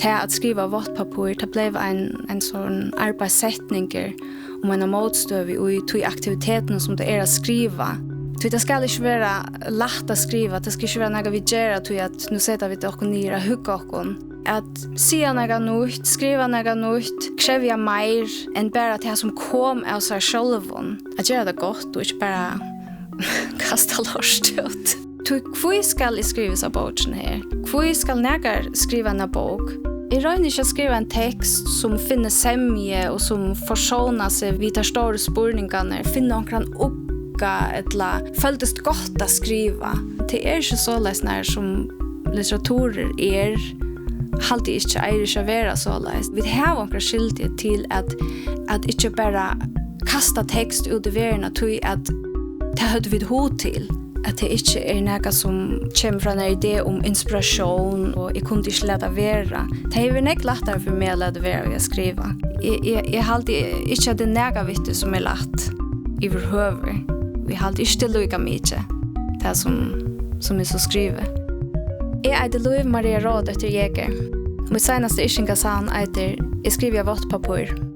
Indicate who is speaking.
Speaker 1: att skriva våttpapper, det blev en sån arbetssättninger om en motstöv i tog aktiviteten som det att skriva. Det ska inte vara lätt att skriva, det ska inte vara något vi gör till att nu sätter vi det ner och hugga oss. Att säga något nytt, skriva något nytt, kräva mer än bara det som kom av sig själva. Att göra det gott och inte bara kasta lust ut. Hvor skal jeg skrive så boken her? Hvor skal jeg skrive en bok? Jeg regner ikke å skrive en tekst som finner semje og som forsoner seg vid de store spørningene, finner noen oppga eller føltes godt å skrive. Det ikke så løsner som litteraturer alltid ikke ikke være så løs. Vi har noen skyldighet til at ikke bare kasta tekst ut i verden, til at det hadde vi hod til. At det ikke noe som kommer fra en idé om inspiration og jeg kunne ikke lade være. Det er jo ikke lettere for meg å lade være å skrive. Jeg har alltid ikke det noe vittig som lett i vår høver. Vi har alltid ikke lukket mye det som jeg så skriver. Jeg heter Louise Maria Råd etter Jeger. Mitt seneste iskingasan heter Jeg skriver av våttpapper.